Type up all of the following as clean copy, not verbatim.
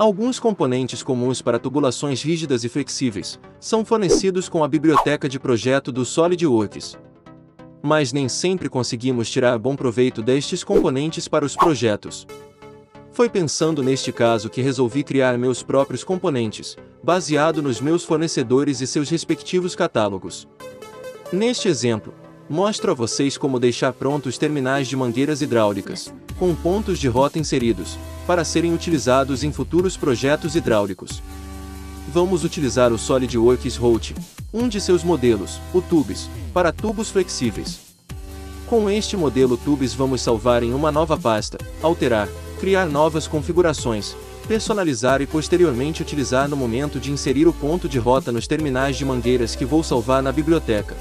Alguns componentes comuns para tubulações rígidas e flexíveis são fornecidos com a biblioteca de projeto do SolidWorks. Mas nem sempre conseguimos tirar bom proveito destes componentes para os projetos. Foi pensando neste caso que resolvi criar meus próprios componentes, baseado nos meus fornecedores e seus respectivos catálogos. Neste exemplo, mostro a vocês como deixar prontos terminais de mangueiras hidráulicas, com pontos de rota inseridos, para serem utilizados em futuros projetos hidráulicos. Vamos utilizar o SolidWorks Routing, um de seus modelos, o Tubes, para tubos flexíveis. Com este modelo Tubes vamos salvar em uma nova pasta, alterar, criar novas configurações, personalizar e posteriormente utilizar no momento de inserir o ponto de rota nos terminais de mangueiras que vou salvar na biblioteca.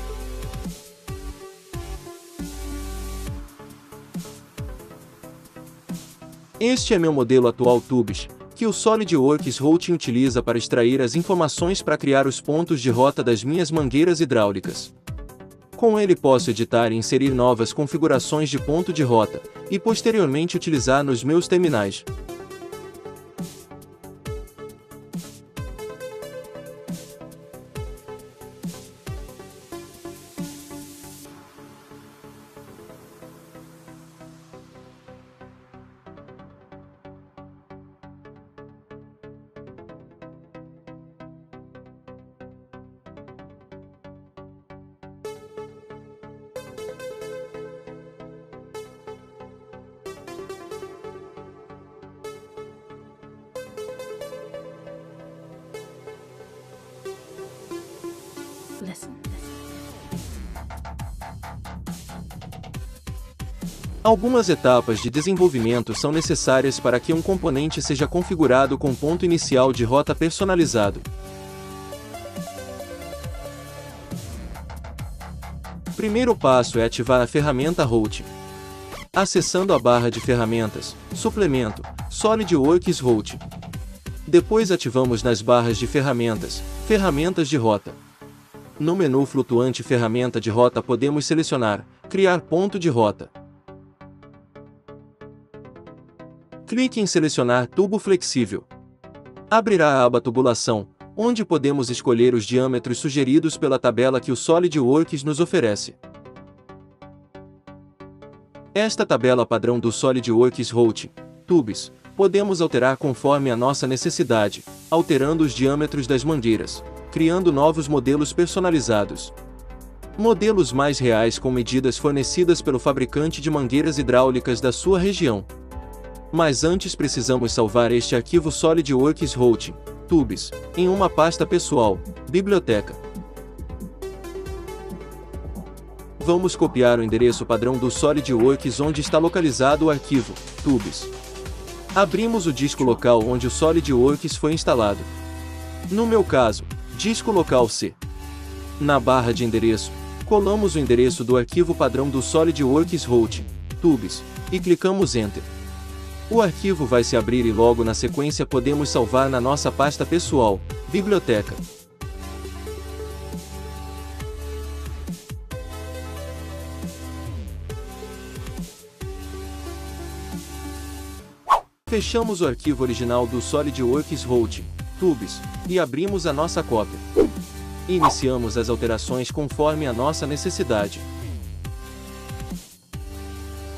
Este é meu modelo atual Tubes, que o SolidWorks Routing utiliza para extrair as informações para criar os pontos de rota das minhas mangueiras hidráulicas. Com ele posso editar e inserir novas configurações de ponto de rota, e posteriormente utilizar nos meus terminais. Algumas etapas de desenvolvimento são necessárias para que um componente seja configurado com ponto inicial de rota personalizado. Primeiro passo é ativar a ferramenta Routing. Acessando a barra de ferramentas, suplemento, SolidWorks Routing. Depois ativamos nas barras de ferramentas, ferramentas de rota. No menu flutuante ferramenta de rota podemos selecionar, criar ponto de rota. Clique em selecionar tubo flexível. Abrirá a aba tubulação, onde podemos escolher os diâmetros sugeridos pela tabela que o SolidWorks nos oferece. Esta tabela padrão do SolidWorks Routing, Tubes, podemos alterar conforme a nossa necessidade, alterando os diâmetros das mangueiras, criando novos modelos personalizados. Modelos mais reais com medidas fornecidas pelo fabricante de mangueiras hidráulicas da sua região. Mas antes precisamos salvar este arquivo SolidWorks Routing, Tubes, em uma pasta pessoal, Biblioteca. Vamos copiar o endereço padrão do SolidWorks onde está localizado o arquivo, Tubes. Abrimos o disco local onde o SolidWorks foi instalado. No meu caso, disco local C. Na barra de endereço, colamos o endereço do arquivo padrão do SolidWorks Routing, Tubes, e clicamos Enter. O arquivo vai se abrir e logo na sequência podemos salvar na nossa pasta pessoal, Biblioteca. Fechamos o arquivo original do SolidWorks Routing, Tubes, e abrimos a nossa cópia. Iniciamos as alterações conforme a nossa necessidade.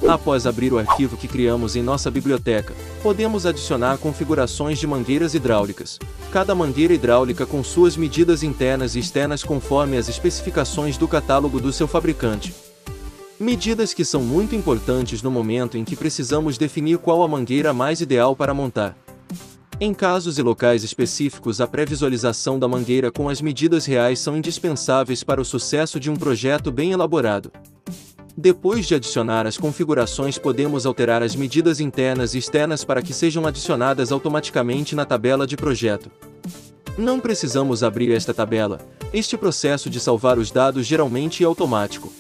Após abrir o arquivo que criamos em nossa biblioteca, podemos adicionar configurações de mangueiras hidráulicas. Cada mangueira hidráulica com suas medidas internas e externas conforme as especificações do catálogo do seu fabricante. Medidas que são muito importantes no momento em que precisamos definir qual a mangueira mais ideal para montar. Em casos e locais específicos, a pré-visualização da mangueira com as medidas reais são indispensáveis para o sucesso de um projeto bem elaborado. Depois de adicionar as configurações, podemos alterar as medidas internas e externas para que sejam adicionadas automaticamente na tabela de projeto. Não precisamos abrir esta tabela, este processo de salvar os dados geralmente é automático.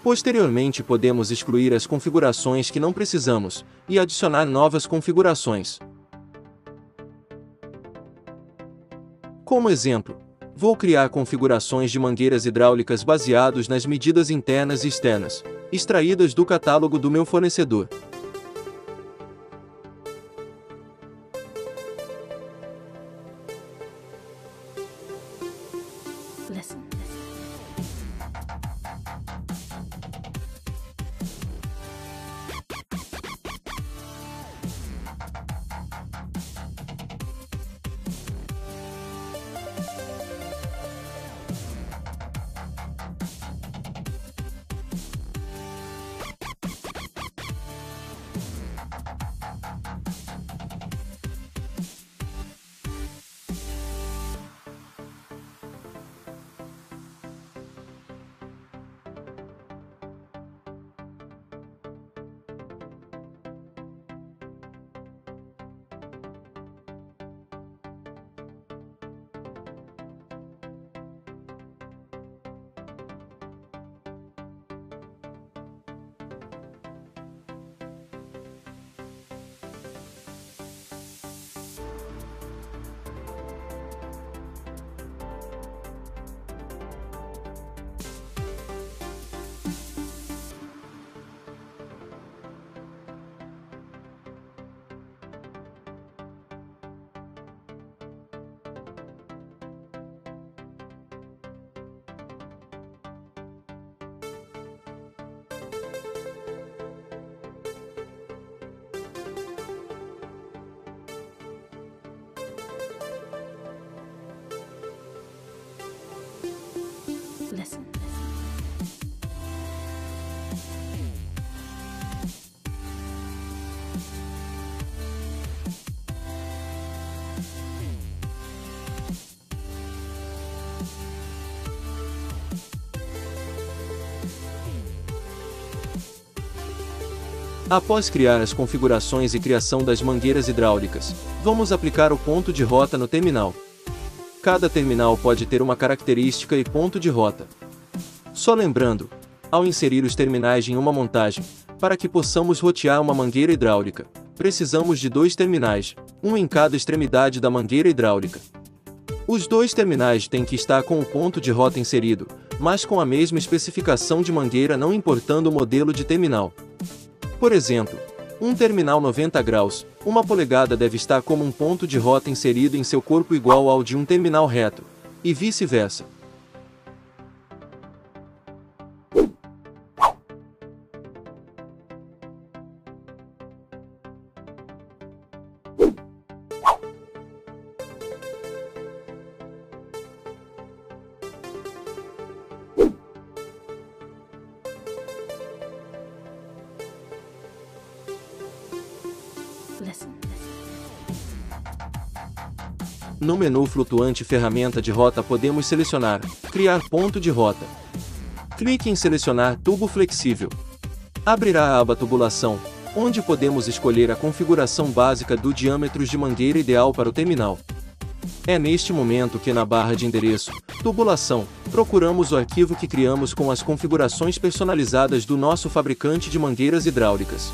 Posteriormente podemos excluir as configurações que não precisamos, e adicionar novas configurações. Como exemplo, vou criar configurações de mangueiras hidráulicas baseados nas medidas internas e externas, extraídas do catálogo do meu fornecedor. Listen. Listen. Após criar as configurações e criação das mangueiras hidráulicas, vamos aplicar o ponto de rota no terminal. Cada terminal pode ter uma característica e ponto de rota. Só lembrando, ao inserir os terminais em uma montagem, para que possamos rotear uma mangueira hidráulica, precisamos de 2 terminais, um em cada extremidade da mangueira hidráulica. Os 2 terminais têm que estar com o ponto de rota inserido, mas com a mesma especificação de mangueira, não importando o modelo de terminal. Por exemplo, um terminal 90 graus, 1 polegada deve estar como um ponto de rota inserido em seu corpo igual ao de um terminal reto, e vice-versa. Listen. No menu flutuante Ferramenta de Rota podemos selecionar Criar ponto de rota. Clique em Selecionar tubo flexível. Abrirá a aba Tubulação, onde podemos escolher a configuração básica do diâmetro de mangueira ideal para o terminal. É neste momento que na barra de endereço, Tubulação, procuramos o arquivo que criamos com as configurações personalizadas do nosso fabricante de mangueiras hidráulicas.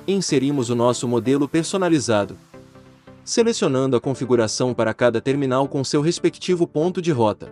Inserimos o nosso modelo personalizado, selecionando a configuração para cada terminal com seu respectivo ponto de rota.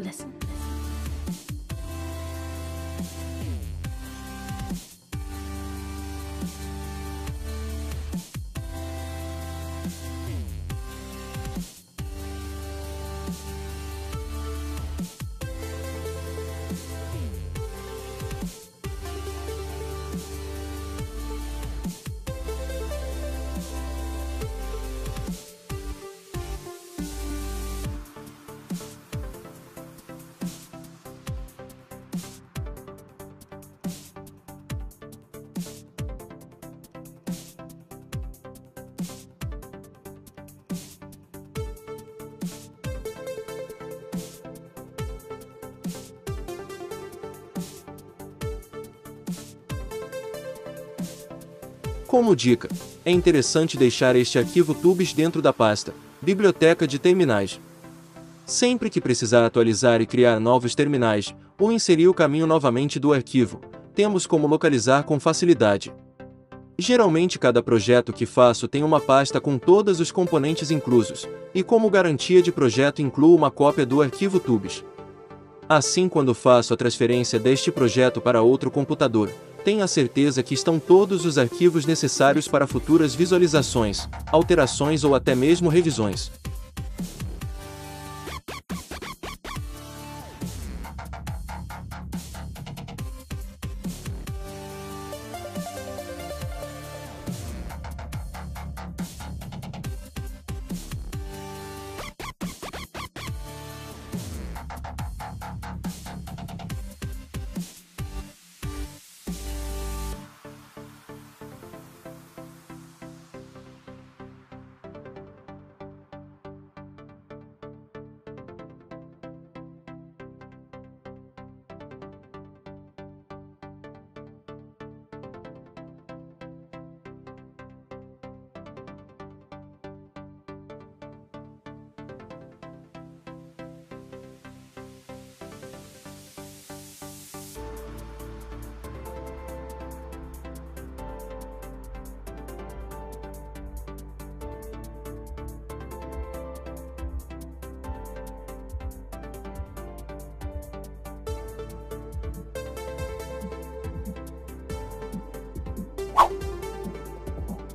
Listen. Como dica, é interessante deixar este arquivo tubes dentro da pasta Biblioteca de Terminais. Sempre que precisar atualizar e criar novos terminais, ou inserir o caminho novamente do arquivo, temos como localizar com facilidade. Geralmente cada projeto que faço tem uma pasta com todos os componentes inclusos, e como garantia de projeto incluo uma cópia do arquivo tubes. Assim, quando faço a transferência deste projeto para outro computador, tenha certeza que estão todos os arquivos necessários para futuras visualizações, alterações ou até mesmo revisões.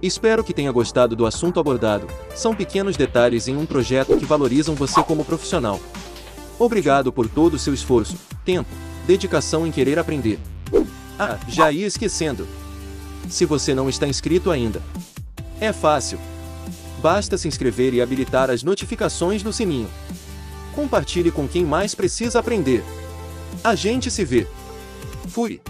Espero que tenha gostado do assunto abordado. São pequenos detalhes em um projeto que valorizam você como profissional. Obrigado por todo o seu esforço, tempo, dedicação em querer aprender. Ah, já ia esquecendo. Se você não está inscrito ainda, é fácil. Basta se inscrever e habilitar as notificações no sininho. Compartilhe com quem mais precisa aprender. A gente se vê. Fui!